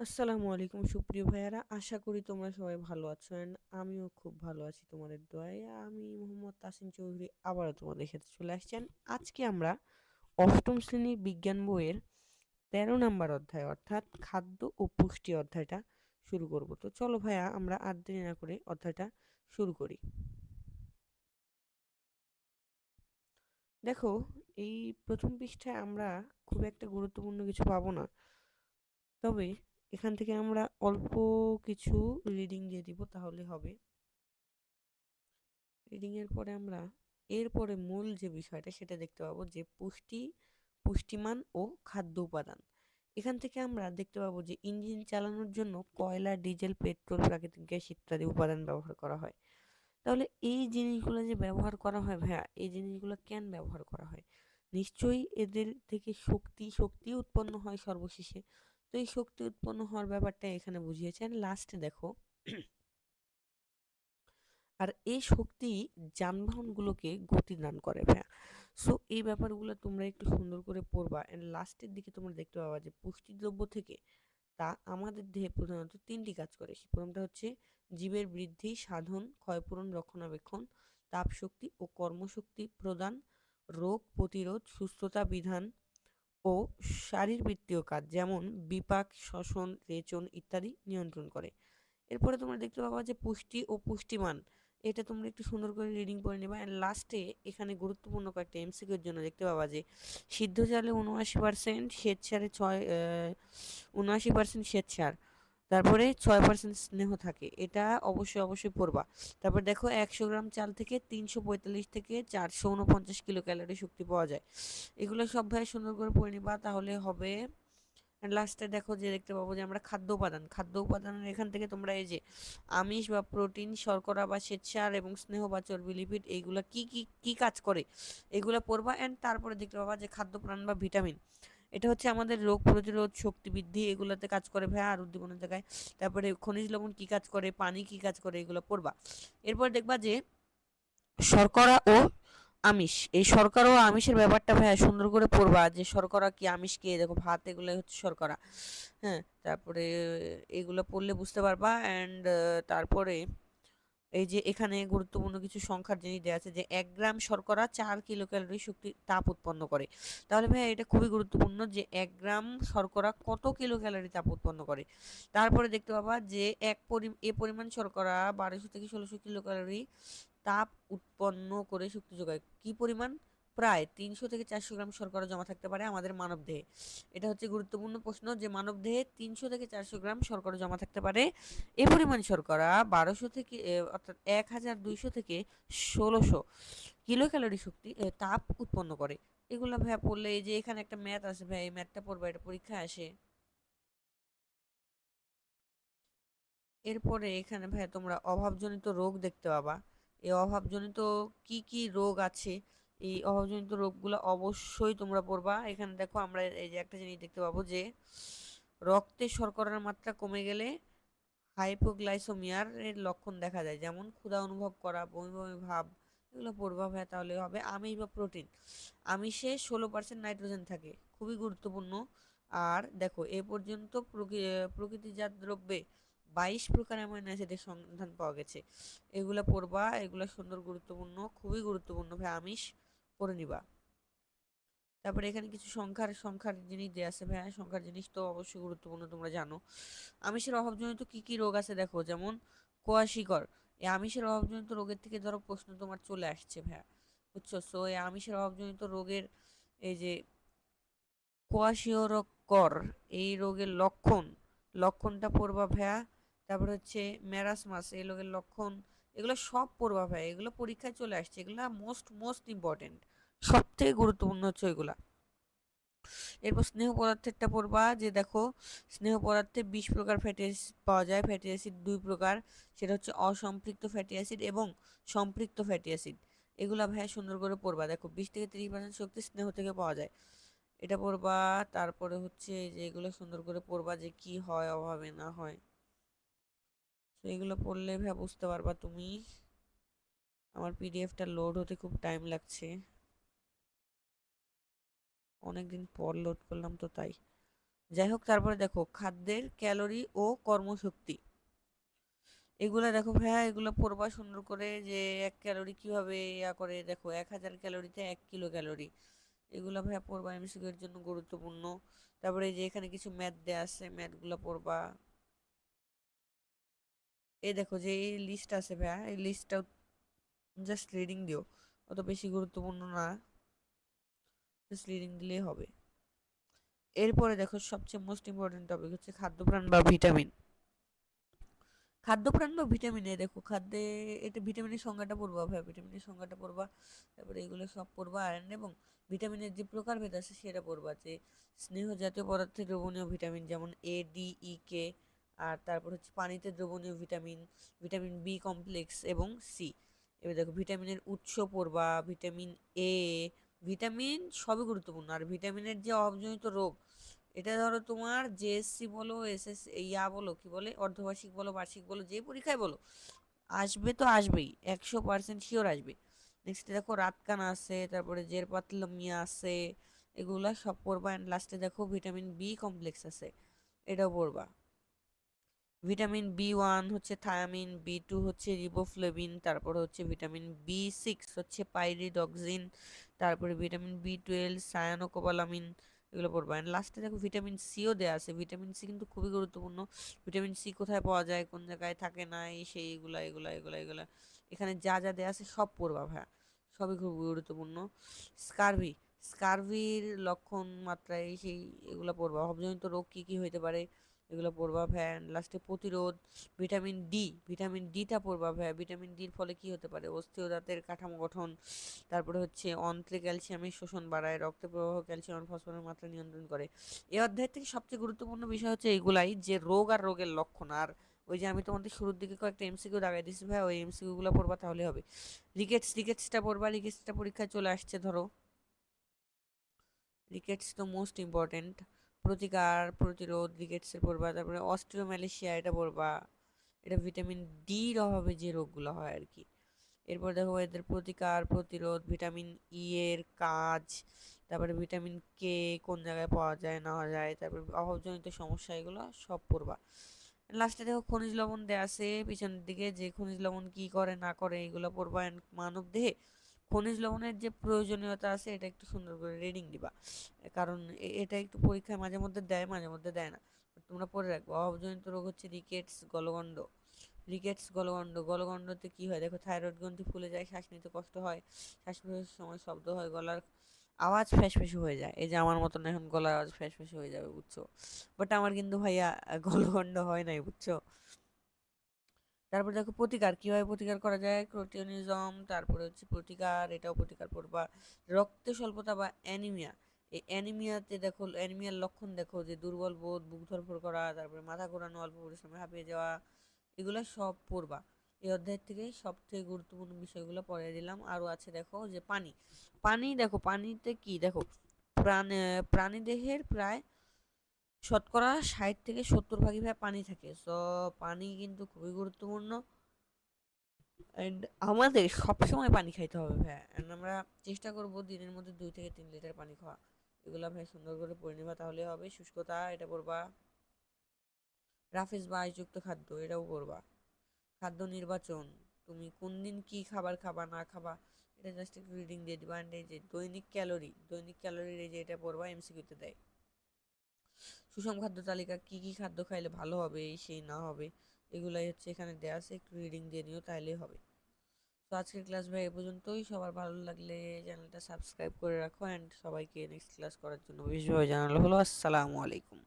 আসসালামু আলাইকুম সুপ্রিয় ভাইয়ারা, আশা করি তোমরা সবাই ভালো আছো and আমিও খুব ভালো আছি তোমাদের দোয়ায়। আমি মোহাম্মদ তাসিন চৌধুরী আবারও তোমাদের সাথে চলে আসছি and আজকে আমরা অষ্টম শ্রেণীর বিজ্ঞান বইয়ের 13 নম্বর অধ্যায় অর্থাৎ খাদ্য ও পুষ্টি অধ্যায়টা শুরু করব। তো চলো ভাইয়া, আমরা আর দেরি না করে অধ্যায়টা শুরু করি। দেখো, এই প্রথম পৃষ্ঠায় আমরা খুব একটা গুরুত্বপূর্ণ কিছু পাবো না, তবে এখান থেকে আমরা অল্প কিছু রিডিং দিয়ে দিব, তাহলে হবে। রিডিং এর পরে আমরা এরপরে মূল যে বিষয়টা সেটা দেখতে পাবো, যে পুষ্টিমান ও খাদ্য উপাদান। এখান থেকে আমরা দেখতে পাবো যে ইঞ্জিন চালানোর জন্য কয়লা, ডিজেল, পেট্রোল, প্রাকৃতিক গ্যাস ইত্যাদি উপাদান ব্যবহার করা হয়। তাহলে এই জিনিসগুলো যে ব্যবহার করা হয় ভাইয়া, এই জিনিসগুলো কেন ব্যবহার করা হয়? নিশ্চয়ই এদের থেকে শক্তি উৎপন্ন হয় সর্বশেষে। তো এই শক্তি উৎপন্ন হওয়ার ব্যাপারটা এখানে বুঝিয়েছেন। লাস্টে দেখো, আর এই শক্তি যানবাহনগুলোকে গতি দান করে ভাইয়া। সো এই ব্যাপারগুলো তোমরা একটু সুন্দর করে পড়বা এন্ড লাস্টের দিকে তোমরা দেখতে পাবা যে পুষ্টিদ্রব্য থেকে তা আমাদের দেহে প্রধানত তিনটি কাজ করে। প্রথমটা হচ্ছে জীবের বৃদ্ধি, সাধন, ক্ষয়পূরণ, রক্ষণাবেক্ষণ, তাপ শক্তি ও কর্মশক্তি প্রদান, রোগ প্রতিরোধ, সুস্থতা বিধান ও শারীরবৃত্তীয় কাজ যেমন বিপাক, শ্বসন, রেচন ইত্যাদি নিয়ন্ত্রণ করে। এরপরে তোমরা দেখতে পাবা যে পুষ্টি ও পুষ্টিমান, এটা তোমরা একটু সুন্দর করে রিডিং করে নেবা এন্ড লাস্টে এখানে গুরুত্বপূর্ণ কয়েকটা এমসিকিউ এর জন্য দেখতে পাবা যে সিদ্ধ চালে ৭৯%, শ্বেত সারে ৭৯% শ্বেত সার, তারপরে ৬% স্নেহ থাকে। এটা অবশ্যই পড়বা। তারপর দেখো, ১০০ গ্রাম চাল থেকে ৩৪৫ থেকে ৪৪৯ কিলো ক্যালোরি শক্তি পাওয়া যায়। এগুলো সব ভাই সুন্দর করে পড়ে নিবা, তাহলে হবে। লাস্টে দেখো যে দেখতে পাবো যে আমরা খাদ্য উপাদানের এখান থেকে তোমরা এই যে আমিষ বা প্রোটিন, শর্করা বা শ্বেতসার এবং স্নেহ বা চর্বি, লিপিড এইগুলা কি কি কি কাজ করে এগুলা পড়বা এন্ড তারপরে দেখতে পাবা যে খাদ্য প্রাণ বা ভিটামিন, এটা হচ্ছে আমাদের রোগ প্রতিরোধ, শক্তি বৃদ্ধি এগুলাতে কাজ করে ভাইয়া, আর উদ্দীপনের জায়গায়। তারপরে খনিজ লবণ কি কাজ করে, পানি কি কাজ করে, এগুলো পড়বা। এরপর দেখবা যে শর্করা ও আমিষ, এই শর্করা ও আমিষের ব্যাপারটা ভাইয়া সুন্দর করে পড়বা, যে শর্করা কি, আমিষ কি। দেখো, ভাত এগুলো হচ্ছে শর্করা। হ্যাঁ, তারপরে এগুলো পড়লে বুঝতে পারবা অ্যান্ড তারপরে এই যে এখানে গুরুত্বপূর্ণ কিছু সংখ্যার জিনিস দেওয়া আছে, যে ১ গ্রাম শর্করা ৪ কিলো ক্যালোরি শক্তি তাপ উৎপন্ন করে। তাহলে ভাই এটা খুবই গুরুত্বপূর্ণ যে ১ গ্রাম শর্করা কত কিলো ক্যালোরি তাপ উৎপন্ন করে। তারপরে দেখতে পাবা যে এ পরিমাণ শর্করা ১২০০ থেকে ১৬০০ কিলো ক্যালোরি তাপ উৎপন্ন করে শক্তি যোগায়। কি পরিমাণ? প্রায় ৩০০ থেকে ৪০০ গ্রাম শর্করা জমা থাকতে পারে আমাদের মানবদেহে। এটা হচ্ছে গুরুত্বপূর্ণ প্রশ্ন, যে মানবদেহে ৩০০ থেকে ৪০০ গ্রাম শর্করা জমা থাকতে পারে। এ পরিমাণ শর্করা ১২০০ থেকে অর্থাৎ ১,২০০ থেকে ১৬০০ কিলো ক্যালোরি তাপ উৎপন্ন করে। এগুলা ভাইয়া পড়লে, এই যে এখানে একটা ম্যাথ আছে ভাই, এই ম্যাথটা পড়বা, এটা পরীক্ষায় আসে। এরপরে এখানে ভাইয়া তোমরা অভাবজনিত রোগ দেখতে পাবা। এই অভাবজনিত কি কি রোগ আছে, এই অভাবজনিত রোগগুলো অবশ্যই তোমরা পড়বা। এখানে দেখো, আমরা এই যে একটা জিনিস দেখতে পাবো যে রক্তে শর্করার মাত্রা কমে গেলে হাইপোগ্লাইসেমিয়ার এর লক্ষণ দেখা যায়, যেমন ক্ষুধা অনুভব করা, বমি বমি ভাব। এগুলো পড়বা ভাইয়া, তাহলে হবে। আমিষ বা প্রোটিন, আমিষে ১৬% নাইট্রোজেন থাকে, খুবই গুরুত্বপূর্ণ। আর দেখো, এ পর্যন্ত প্রকৃতিজাত দ্রব্যে ২২ প্রকার অ্যামাইনো অ্যাসিডের সন্ধান পাওয়া গেছে। এগুলা পড়বা, এগুলা সুন্দর গুরুত্বপূর্ণ, খুবই গুরুত্বপূর্ণ ভাই, আমিষ পড়ে নিবা। তারপরে এখানে কিছু সংখ্যার জিনিস দেয়া আছে ভাইয়া, সংখ্যার জিনিস তো অবশ্যই গুরুত্বপূর্ণ, তোমরা জানো। আমিষের অভাবজনিত কি কি রোগ আছে দেখো, যেমন কোয়াশিকর। এই আমিষের অভাবজনিত রোগের থেকে ধরো প্রশ্ন তোমার চলে আসছে ভাইয়া, বুঝছো? সো এই আমিষের অভাবজনিত রোগের, এই যে কোয়াশিওরকর, এই রোগের লক্ষণটা পড়বা ভাইয়া। তারপর হচ্ছে ম্যারাসমাস, এই রোগের লক্ষণ। এগুলো সব পড়বা ভাইয়া, এগুলো পরীক্ষায় চলে আসছে, এগুলো মোস্ট ইম্পর্টেন্ট, সব থেকে গুরুত্বপূর্ণ হচ্ছে এগুলা। এরপর স্নেহ পদার্থেরটা পড়বা, যে দেখো স্নেহ পদার্থে ২০ প্রকার ফ্যাটি অ্যাসিড পাওয়া যায়। ফ্যাটি অ্যাসিড ২ প্রকার, সেটা হচ্ছে অসম্পৃক্ত ফ্যাটি অ্যাসিড এবং সম্পৃক্ত ফ্যাটি অ্যাসিড। এগুলা ভাইয়া সুন্দর করে পড়বা। দেখো, ২০ থেকে ৩০% শক্তি স্নেহ থেকে পাওয়া যায়, এটা পড়বা। তারপরে হচ্ছে যে এগুলো সুন্দর করে পড়বা, যে কি হয় অভাবে না হয়। তো এগুলো পড়লে ভাইয়া বুঝতে পারবা তুমি। আমার পিডিএফটা লোড হতে খুব টাইম লাগছে, অনেকদিন পর লোড করলাম তো তাই। যাই হোক, তারপরে দেখো খাদ্যের ক্যালোরি ও কর্মশক্তি, এগুলা দেখো ভাইয়া, এগুলো পড়বা সুন্দর করে, যে 1 ক্যালোরি কিভাবে ইয়া করে, দেখো 1000 ক্যালোরিতে 1 কিলো ক্যালোরি, এগুলা ভাইয়া পড়বা, এমসিকিউ এর জন্য গুরুত্বপূর্ণ। তারপরে এই যে এখানে কিছু ম্যাথ দেয়া আছে, ম্যাথগুলো পড়বা। এই দেখো যে এই লিস্ট আছে ভাইয়া, এই লিস্টটা জাস্ট রিডিং দিও, অত বেশি গুরুত্বপূর্ণ না, জাস্ট রিডিং দিলেই হবে। এরপরে দেখো সবচেয়ে মোস্ট ইম্পর্টেন্ট টপিক হচ্ছে খাদ্যপ্রাণ বা ভিটামিন। খাদ্যপ্রাণ বা ভিটামিনে দেখো, খাদ্যে এটা ভিটামিনের সংজ্ঞাটা পড়বা ভাই, ভিটামিনের সংজ্ঞাটা পড়বা, তারপরে এগুলো সব পড়বা। আয়রন এবং ভিটামিনের যে প্রকারভেদ আছে সেটা পড়বা, যে স্নেহ জাতীয় পদার্থে দ্রবণীয় ভিটামিন যেমন A, D, E, K, আর তারপর হচ্ছে পানিতে দ্রবণীয় ভিটামিন, ভিটামিন বি কমপ্লেক্স এবং সি। এবার দেখো ভিটামিনের উৎস পড়বা, ভিটামিন এ, ভিটামিন সবই গুরুত্বপূর্ণ। আর ভিটামিনের যে অভাবজনিত রোগ, এটা ধরো তোমার জেএসসি বলো, এসএস ইয়া বলো, কি বলে, অর্ধবার্ষিক বলো, বার্ষিক বলো, যে পরীক্ষায় বলো, আসবে তো আসবেই, 100% শিওর আসবে। নেক্সট দেখো রাতকানা আছে, তারপরে জের পাতলমিয়া আছে, এগুলা সব পড়বা। অ্যান্ড লাস্টে দেখো ভিটামিন বি কমপ্লেক্স আছে, এটাও পড়বা। ভিটামিন B1 হচ্ছে থায়ামিন, বি টু হচ্ছে রিবোফ্লেভিন, তারপর হচ্ছে ভিটামিন বি সিক্স হচ্ছে পাইরিডক্সিন, তারপরে ভিটামিন বি 12 সায়ানোকোবালামিন, এগুলো পড়বা। অ্যান্ড লাস্টে দেখো ভিটামিন সিও দেওয়া আছে, ভিটামিন সি কিন্তু খুবই গুরুত্বপূর্ণ। ভিটামিন সি কোথায় পাওয়া যায়, কোন জায়গায় থাকে না, এই সেই, এগুলা এখানে যা যা দেওয়া আছে সব পড়বা ভাইয়া, সবই খুব গুরুত্বপূর্ণ। স্কারভি, স্কারভির লক্ষণ মাত্রা, এই সেই, এগুলো পড়বা। অভাবজনিত রোগ কি কি হইতে পারে, এগুলো পড়বা ভ্যান। লাস্টে প্রতিরোধ, ভিটামিন ডিটা পড়বা ভ্যা, ভিটামিন ডির ফলে কি হতে পারে, অস্থি ও দাঁতের কাঠামো গঠন, তারপরে হচ্ছে অন্ত্রে ক্যালসিয়ামের শোষণ বাড়ায়, রক্তে প্রবাহ, ক্যালসিয়াম আর ফসফরাসের মাত্রা নিয়ন্ত্রণ করে। এই অধ্যায় থেকে সবচেয়ে গুরুত্বপূর্ণ বিষয় হচ্ছে এগুলাই, যে রোগ আর রোগের লক্ষণ। আর ওই যে আমি তোমাদের শুরুর দিকে কয়েকটা এমসিকিউ দাগাই দিচ্ছি ভাই, ওই এমসিকিউ গুলো পড়বা, তাহলে হবে। রিকেটসটা পড়বা, রিকেটসটা পরীক্ষায় চলে আসছে ধরো, রিকেটস তো মোস্ট ইম্পর্টেন্ট। প্রতিকার, প্রতিরোধ, রিকেটসের পড়বা। তারপরে অস্ট্রিওম্যালেশিয়া, এটা পড়বা, এটা ভিটামিন ডির অভাবে যে রোগগুলো হয় আর কি। এরপর দেখো এদের প্রতিকার, প্রতিরোধ, ভিটামিন এর কাজ, তারপরে ভিটামিন কে কোন জায়গায় পাওয়া যায় না যায়, তারপরে অভাবজনিত সমস্যা, এগুলো সব পড়বা। লাস্টে দেখো খনিজ লবণ দেয়া আছে পিছনের দিকে, যে খনিজ লবণ কি করে না করে, এগুলো পড়বা। মানব দেহে খনিজ লবণের যে প্রয়োজনীয়তা আছে, এটা একটু সুন্দর করে রিডিং দিবা, কারণ এটা একটু পরীক্ষায় মাঝে মধ্যে দেয়, মাঝে মধ্যে দেয় না, তোমরা পড়ে রাখবো। অভাবজনিত রোগ হচ্ছে গলগণ্ডতে কি হয় দেখো, থাইরয়েড গ্রন্থি ফুলে যায়, শ্বাস নিতে কষ্ট হয়, শ্বাস প্রশ্বাসের সময় শব্দ হয়, গলার আওয়াজ ফ্যাসফ্যাসে হয়ে যায়, এই যে আমার মতন এখন গলার আওয়াজ ফ্যাসফ্যাসে হয়ে যাবে, বুঝছো? বাট আমার কিন্তু ভাইয়া গলগণ্ড হয় নাই, বুঝছো? তারপর দেখো প্রতিকার, কিভাবে প্রতিকার করা যায়, ক্রোটিওনিজম, তারপরে হচ্ছে প্রতিকার, এটাও প্রতিকার পড়বা। রক্তে স্বল্পতা বা অ্যানিমিয়া, এই অ্যানিমিয়াতে দেখো, অ্যানিমিয়ার লক্ষণ দেখো, যে দুর্বল বোধ, বুক ধরফর করা, তারপরে মাথা ঘোরানো, অল্প পরিশ্রমে হাঁপিয়ে যাওয়া, এগুলো সব পড়বা। এই অধ্যায় থেকে সবথেকে গুরুত্বপূর্ণ বিষয়গুলো পড়িয়ে দিলাম। আরও আছে দেখো, যে পানি, দেখো পানিতে কি দেখো, প্রাণী দেহের প্রায় শতকরা 60 থেকে 70 ভাগই ভাই পানি থাকে, সো পানি কিন্তু খুবই গুরুত্বপূর্ণ। অ্যান্ড আমাদের সবসময় পানি খাইতে হবে ভাই, অ্যান্ড আমরা চেষ্টা করব দিনের মধ্যে 2 থেকে 3 লিটার পানি খাওয়া। এগুলো ভাই সুন্দর করে পড়ে নিবা, তাহলে হবে। শুষ্কতা, এটা পড়বা। রাফেজ বা আঁশযুক্ত খাদ্য, এটাও পড়বা। খাদ্য নির্বাচন, তুমি কোন দিন কি খাবার খাবা না খাবা, এটা জাস্ট একটু রিডিং দিয়ে দিবা। অ্যান্ড এই যে দৈনিক ক্যালোরির এই যে এটা পড়বা, এমসিকিউতে দেয়। সুষম খাদ্য তালিকা, কি কি খাদ্য খাইলে ভালো হবে, এই সেই না হবে, এগুলাই হচ্ছে এখানে দেওয়া আছে, একটু রিডিং দিয়ে নিও, তাহলেই হবে। তো আজকের ক্লাস ভাই এ পর্যন্তই। সবার ভালো লাগলে চ্যানেলটা সাবস্ক্রাইব করে রাখো, অ্যান্ড সবাইকে নেক্সট ক্লাস করার জন্য বিশেষভাবে জানালো হলো। আসসালামু আলাইকুম।